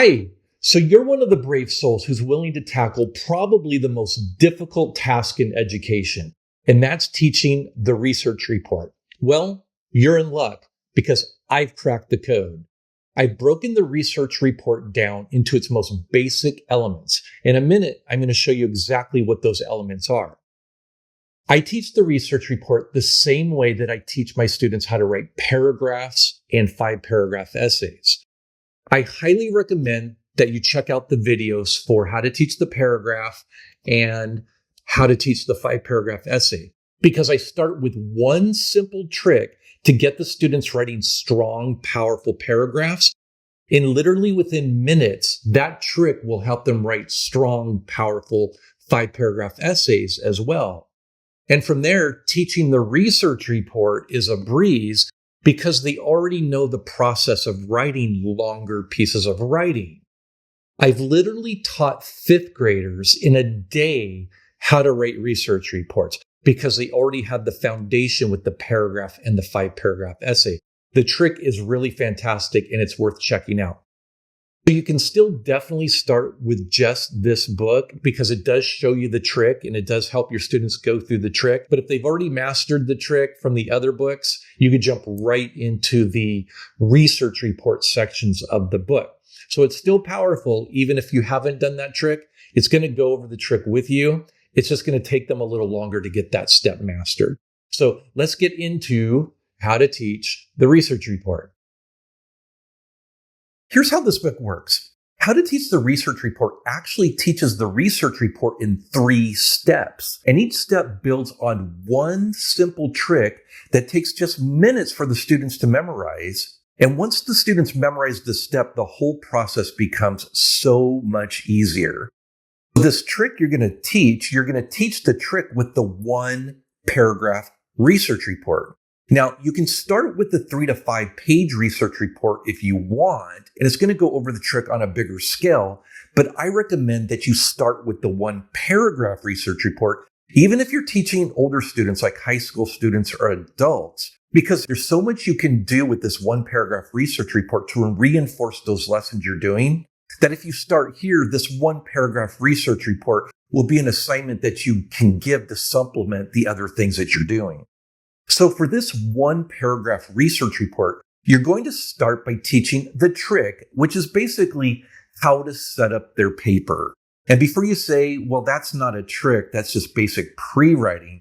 Hi. So you're one of the brave souls who's willing to tackle probably the most difficult task in education, and that's teaching the research report. Well, you're in luck because I've cracked the code. I've broken the research report down into its most basic elements. In a minute, I'm going to show you exactly what those elements are. I teach the research report the same way that I teach my students how to write paragraphs and 5-paragraph essays. I highly recommend that you check out the videos for how to teach the paragraph and how to teach the 5-paragraph essay, because I start with one simple trick to get the students writing strong, powerful paragraphs. And literally within minutes, that trick will help them write strong, powerful 5-paragraph essays as well. And from there, teaching the research report is a breeze because they already know the process of writing longer pieces of writing. I've literally taught 5th graders in a day how to write research reports because they already had the foundation with the paragraph and the 5-paragraph essay. The trick is really fantastic and it's worth checking out. So you can still definitely start with just this book because it does show you the trick and it does help your students go through the trick. But if they've already mastered the trick from the other books, you could jump right into the research report sections of the book. So it's still powerful. Even if you haven't done that trick, it's going to go over the trick with you. It's just going to take them a little longer to get that step mastered. So let's get into how to teach the research report. Here's how this book works. How to Teach the Research Report actually teaches the research report in 3 steps. And each step builds on one simple trick that takes just minutes for the students to memorize. And once the students memorize this step, the whole process becomes so much easier. This trick you're going to teach the trick with the 1-paragraph research report. Now, you can start with the 3 to 5 page research report if you want, and it's going to go over the trick on a bigger scale, but I recommend that you start with the 1-paragraph research report, even if you're teaching older students like high school students or adults, because there's so much you can do with this 1-paragraph research report to reinforce those lessons you're doing, that if you start here, this 1-paragraph research report will be an assignment that you can give to supplement the other things that you're doing. So for this 1-paragraph research report, you're going to start by teaching the trick, which is basically how to set up their paper. And before you say, well, that's not a trick, that's just basic pre-writing,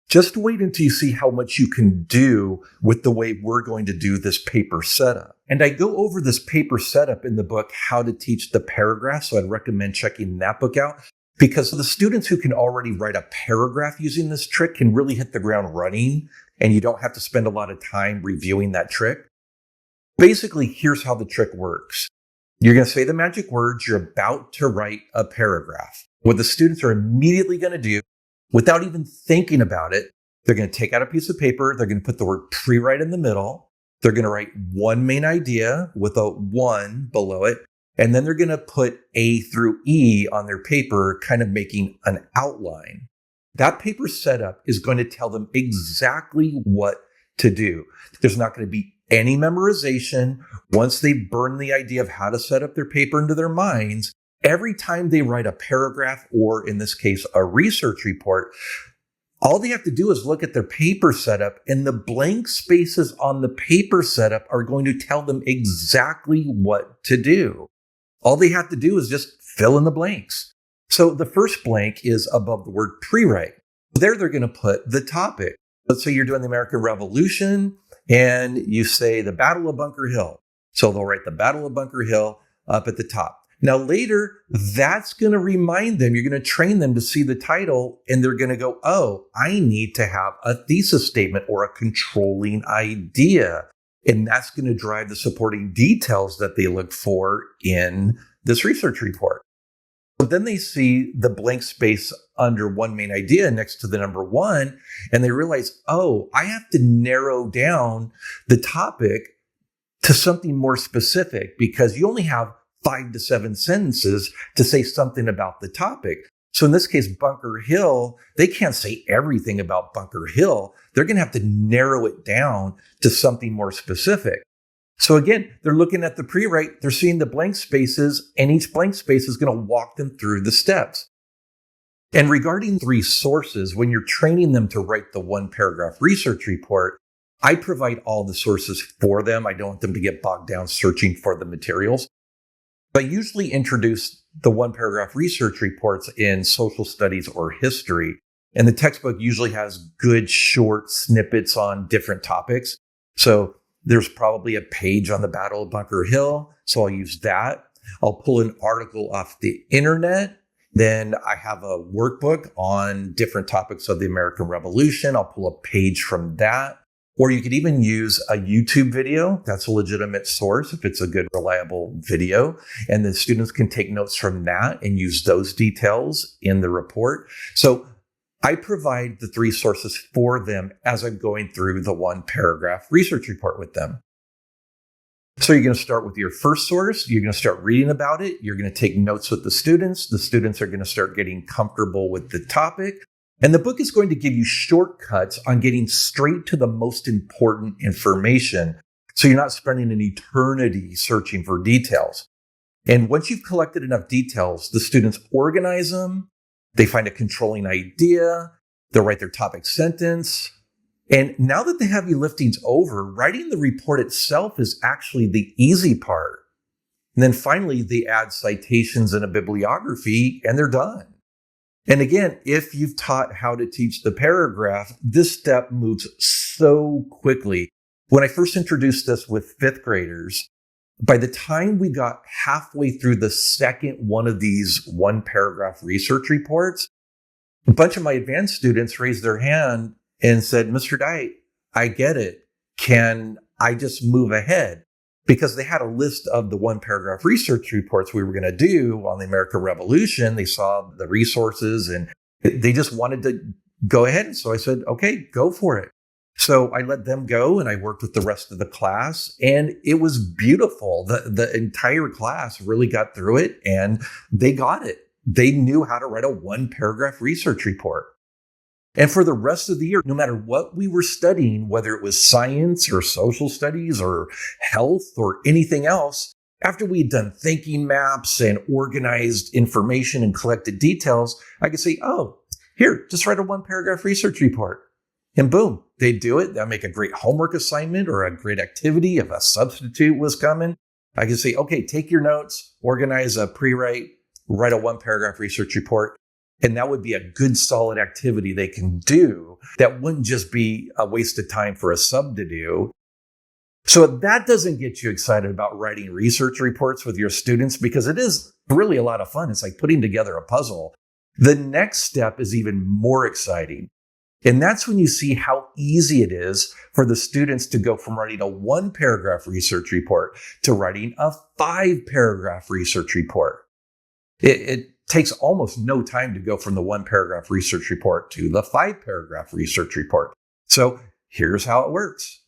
just wait until you see how much you can do with the way we're going to do this paper setup. And I go over this paper setup in the book, How to Teach the Paragraph, so I'd recommend checking that book out. Because the students who can already write a paragraph using this trick can really hit the ground running, and you don't have to spend a lot of time reviewing that trick. Basically, here's how the trick works. You're going to say the magic words. You're about to write a paragraph. What the students are immediately going to do, without even thinking about it, they're going to take out a piece of paper. They're going to put the word pre-write in the middle. They're going to write one main idea with a 1 below it. And then they're going to put A through E on their paper, kind of making an outline. That paper setup is going to tell them exactly what to do. There's not going to be any memorization. Once they burn the idea of how to set up their paper into their minds, every time they write a paragraph, or in this case, a research report, all they have to do is look at their paper setup, and the blank spaces on the paper setup are going to tell them exactly what to do. All they have to do is just fill in the blanks. So the first blank is above the word pre-write. There they're going to put the topic. Let's say you're doing the American Revolution and you say the Battle of Bunker Hill. So they'll write the Battle of Bunker Hill up at the top. Now later, that's going to remind them, you're going to train them to see the title, and they're going to go, oh, I need to have a thesis statement or a controlling idea. And that's going to drive the supporting details that they look for in this research report. But then they see the blank space under one main idea next to the number 1, and they realize, oh, I have to narrow down the topic to something more specific because you only have 5 to 7 sentences to say something about the topic. So in this case, Bunker Hill, they can't say everything about Bunker Hill. They're going to have to narrow it down to something more specific. So again, they're looking at the pre-write, they're seeing the blank spaces, and each blank space is going to walk them through the steps. And regarding three sources, when you're training them to write the one paragraph research report, I provide all the sources for them. I don't want them to get bogged down searching for the materials. I usually introduce the one paragraph research reports in social studies or history. And the textbook usually has good short snippets on different topics. So there's probably a page on the Battle of Bunker Hill. So I'll use that. I'll pull an article off the internet. Then I have a workbook on different topics of the American Revolution. I'll pull a page from that. Or you could even use a YouTube video. That's a legitimate source if it's a good, reliable video. And the students can take notes from that and use those details in the report. So I provide the three sources for them as I'm going through the one paragraph research report with them. So you're going to start with your first source. You're going to start reading about it. You're going to take notes with the students. The students are going to start getting comfortable with the topic. And the book is going to give you shortcuts on getting straight to the most important information. So you're not spending an eternity searching for details. And once you've collected enough details, the students organize them. They find a controlling idea. They'll write their topic sentence. And now that the heavy lifting's over, writing the report itself is actually the easy part. And then finally, they add citations and a bibliography, and they're done. And again, if you've taught how to teach the paragraph, this step moves so quickly. When I first introduced this with fifth graders, by the time we got halfway through the second one of these one paragraph research reports, a bunch of my advanced students raised their hand and said, Mr. Dye, I get it. Can I just move ahead? Because they had a list of the one paragraph research reports we were going to do on the American Revolution. They saw the resources and they just wanted to go ahead. And so I said, okay, go for it. So I let them go and I worked with the rest of the class and it was beautiful. The entire class really got through it and they got it. They knew how to write a one paragraph research report. And for the rest of the year, no matter what we were studying, whether it was science or social studies or health or anything else, after we'd done thinking maps and organized information and collected details, I could say, oh, here, just write a one paragraph research report. And boom, they'd do it. They'll make a great homework assignment or a great activity if a substitute was coming. I could say, okay, take your notes, organize a pre-write, write a one paragraph research report. And that would be a good, solid activity they can do that wouldn't just be a waste of time for a sub to do. So if that doesn't get you excited about writing research reports with your students, because it is really a lot of fun. It's like putting together a puzzle. The next step is even more exciting. And that's when you see how easy it is for the students to go from writing a one paragraph research report to writing a 5 paragraph research report. It takes almost no time to go from the one paragraph research report to the 5 paragraph research report. So here's how it works.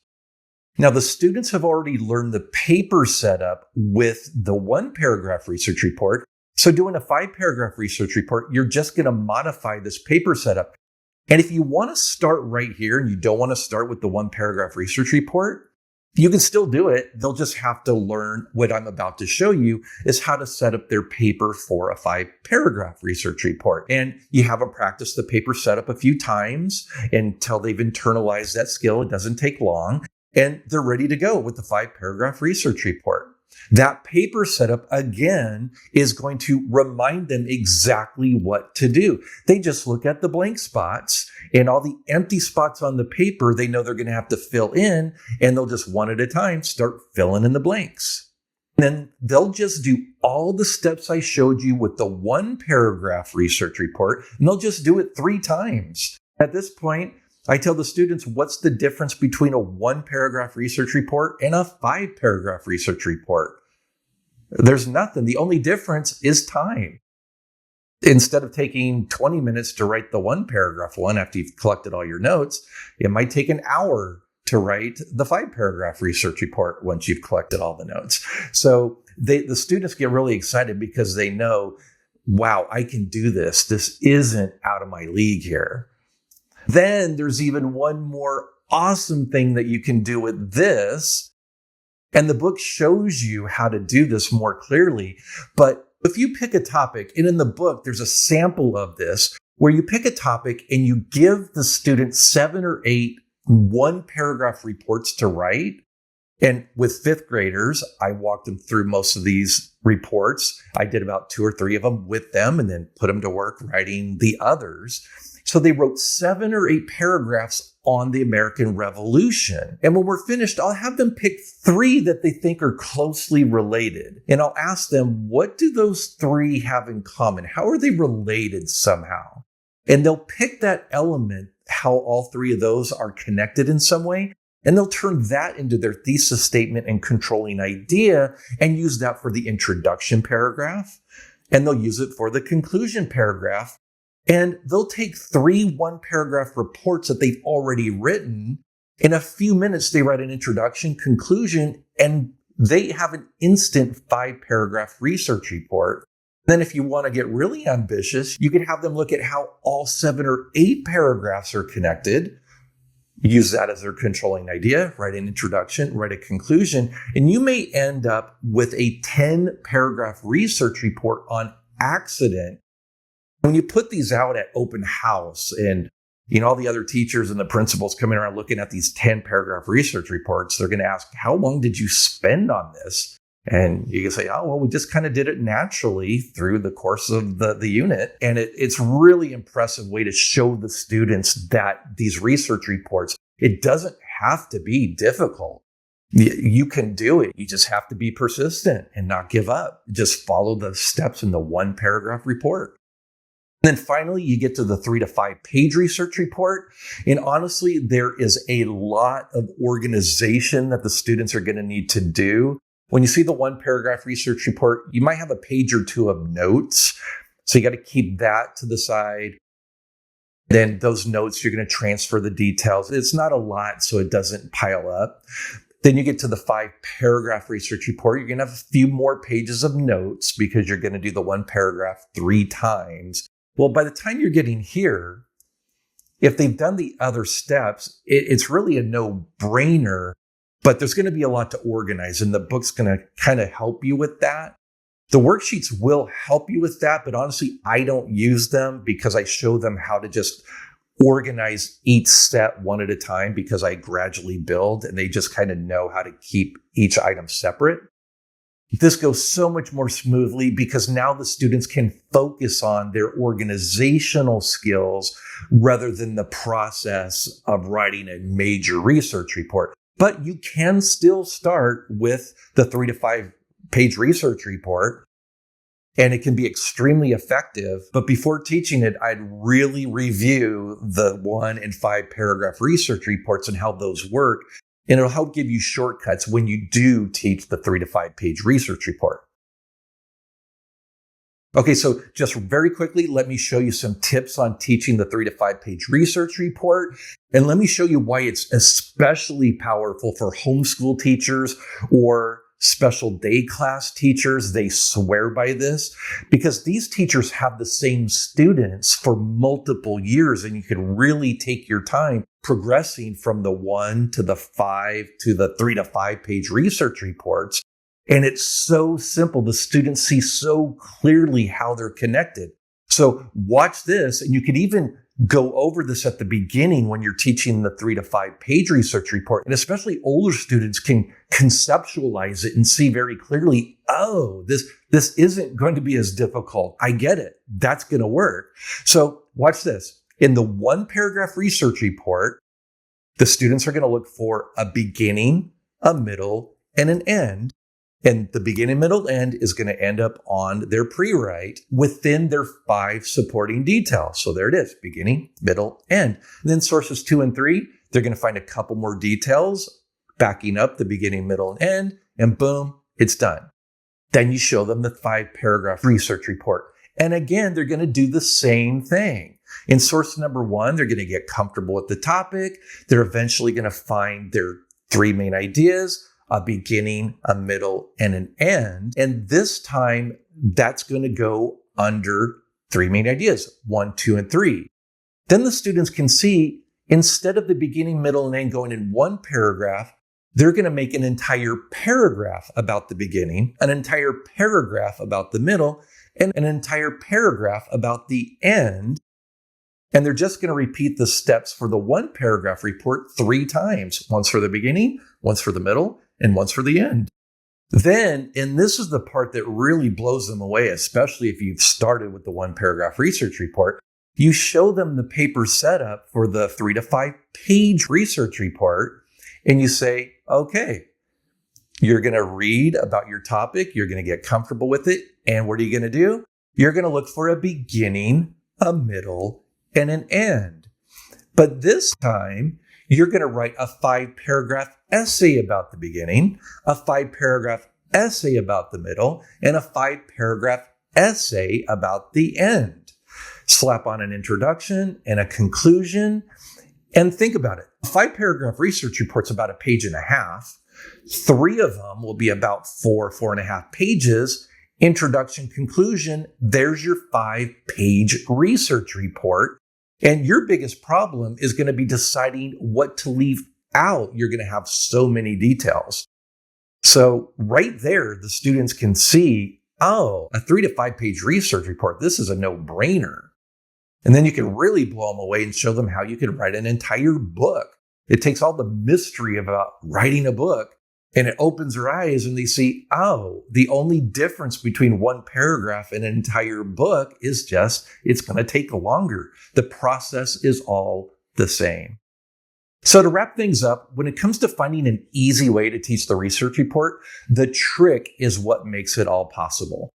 Now, the students have already learned the paper setup with the one paragraph research report. So doing a 5 paragraph research report, you're just going to modify this paper setup. And if you want to start right here and you don't want to start with the one paragraph research report, you can still do it. They'll just have to learn what I'm about to show you is how to set up their paper for a 5 paragraph research report. And you have them practice the paper setup a few times until they've internalized that skill. It doesn't take long. And they're ready to go with the 5 paragraph research report. That paper setup, again, is going to remind them exactly what to do. They just look at the blank spots and all the empty spots on the paper they know they're going to have to fill in, and they'll just one at a time start filling in the blanks. And then they'll just do all the steps I showed you with the one paragraph research report, and they'll just do it 3 times. At this point, I tell the students, what's the difference between a 1 paragraph research report and a 5 paragraph research report? There's nothing. The only difference is time. Instead of taking 20 minutes to write the 1 paragraph one after you've collected all your notes, it might take an hour to write the 5 paragraph research report once you've collected all the notes. So the students get really excited because they know, wow, I can do this. This isn't out of my league here. Then there's even one more awesome thing that you can do with this. And the book shows you how to do this more clearly. But if you pick a topic, and in the book, there's a sample of this, where you pick a topic and you give the student 7 or 8 one-paragraph reports to write. And with 5th graders, I walked them through most of these reports. I did about 2 or 3 of them with them and then put them to work writing the others. So they wrote 7 or 8 paragraphs on the American Revolution. And when we're finished, I'll have them pick 3 that they think are closely related. And I'll ask them, what do those 3 have in common? How are they related somehow? And they'll pick that element, how all 3 of those are connected in some way. And they'll turn that into their thesis statement and controlling idea and use that for the introduction paragraph. And they'll use it for the conclusion paragraph. And they'll take 3 one-paragraph reports that they've already written. In a few minutes, they write an introduction, conclusion, and they have an instant 5-paragraph research report. Then if you want to get really ambitious, you could have them look at how all 7 or 8 paragraphs are connected. Use that as their controlling idea, write an introduction, write a conclusion, and you may end up with a 10-paragraph research report on accident. When you put these out at open house and all the other teachers and the principals coming around looking at these 10-paragraph research reports, they're going to ask, how long did you spend on this? And you can say, oh, well, we just kind of did it naturally through the course of the unit. And it's really impressive way to show the students that these research reports, it doesn't have to be difficult. You can do it. You just have to be persistent and not give up. Just follow the steps in the 1-paragraph report. And then finally, you get to the 3 to 5 page research report. And honestly, there is a lot of organization that the students are going to need to do. When you see the 1-paragraph research report, you might have a page or 2 of notes. So you got to keep that to the side. Then those notes, you're going to transfer the details. It's not a lot, so it doesn't pile up. Then you get to the 5-paragraph research report. You're going to have a few more pages of notes because you're going to do the 1 paragraph 3 times. Well, by the time you're getting here, if they've done the other steps, it's really a no-brainer. But there's going to be a lot to organize, and the book's going to kind of help you with that. The worksheets will help you with that, but honestly, I don't use them because I show them how to just organize each step one at a time because I gradually build, and they just kind of know how to keep each item separate. This goes so much more smoothly because now the students can focus on their organizational skills rather than the process of writing a major research report. But you can still start with the 3 to 5 page research report, and it can be extremely effective. But before teaching it, I'd really review the 1 and 5 paragraph research reports and how those work. And it'll help give you shortcuts when you do teach the 3 to 5 page research report. Okay, so just very quickly, let me show you some tips on teaching the 3 to 5 page research report. And let me show you why it's especially powerful for homeschool teachers or special day class teachers. They swear by this because these teachers have the same students for multiple years, and you can really take your time progressing from the 1 to the 5 to the 3 to 5 page research reports. And it's so simple. The students see so clearly how they're connected. So watch this, and you could even go over this at the beginning when you're teaching the 3 to 5 page research report. And especially older students can conceptualize it and see very clearly, oh, this isn't going to be as difficult. I get it. That's going to work. So watch this. In the 1-paragraph research report, the students are going to look for a beginning, a middle, and an end. And the beginning, middle, end is going to end up on their pre-write within their 5 supporting details. So there it is, beginning, middle, end. And then sources 2 and 3, they're going to find a couple more details backing up the beginning, middle, and end, and boom, it's done. Then you show them the 5-paragraph research report. And again, they're going to do the same thing. In source number 1, they're going to get comfortable with the topic. They're eventually going to find their 3 main ideas, a beginning, a middle, and an end. And this time, that's going to go under 3 main ideas, 1, 2, and 3. Then the students can see, instead of the beginning, middle, and end going in 1 paragraph, they're going to make an entire paragraph about the beginning, an entire paragraph about the middle, and an entire paragraph about the end. And they're just going to repeat the steps for the one paragraph report 3 times, once for the beginning, once for the middle, and once for the end. Then, and this is the part that really blows them away, especially if you've started with the one paragraph research report, you show them the paper setup for the 3 to 5 page research report, and you say, okay, you're going to read about your topic, you're going to get comfortable with it, and what are you going to do? You're going to look for a beginning, a middle, and an end. But this time, you're going to write a 5-paragraph essay about the beginning, a 5-paragraph essay about the middle, and a 5-paragraph essay about the end. Slap on an introduction and a conclusion, and think about it. A 5-paragraph research report's about 1.5 pages. 3 of them will be about 4.5 pages. Introduction, conclusion, there's your 5-page research report. And your biggest problem is going to be deciding what to leave out. You're going to have so many details. So right there, the students can see, oh, a 3 to 5 page research report, this is a no-brainer. And then you can really blow them away and show them how you can write an entire book. It takes all the mystery about writing a book, and it opens their eyes and they see, oh, the only difference between one paragraph and an entire book is just, it's going to take longer. The process is all the same. So to wrap things up, when it comes to finding an easy way to teach the research report, the trick is what makes it all possible.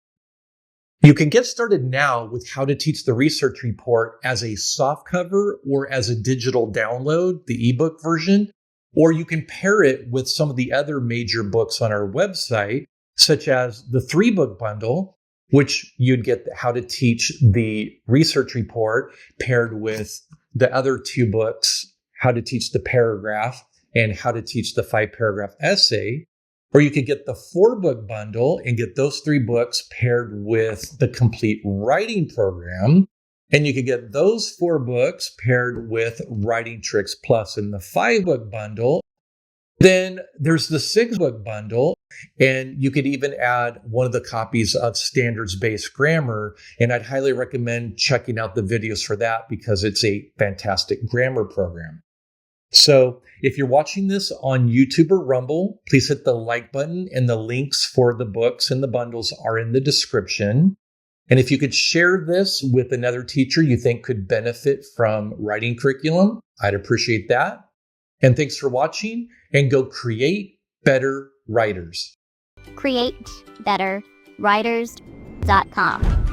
You can get started now with how to teach the research report as a softcover or as a digital download, the ebook version, or you can pair it with some of the other major books on our website, such as the 3-book bundle, which you'd get how to teach the research report paired with the other 2 books, how to teach the paragraph and how to teach the 5-paragraph essay. Or you could get the 4-book bundle and get those 3 books paired with the complete writing program. And you could get those 4 books paired with Writing Tricks Plus in the 5-book bundle. Then there's the 6-book bundle, and you could even add one of the copies of Standards-Based Grammar. And I'd highly recommend checking out the videos for that because it's a fantastic grammar program. So if you're watching this on YouTube or Rumble, please hit the like button, and the links for the books and the bundles are in the description. And if you could share this with another teacher you think could benefit from writing curriculum, I'd appreciate that. And thanks for watching, and go create better writers. CreateBetterWriters.com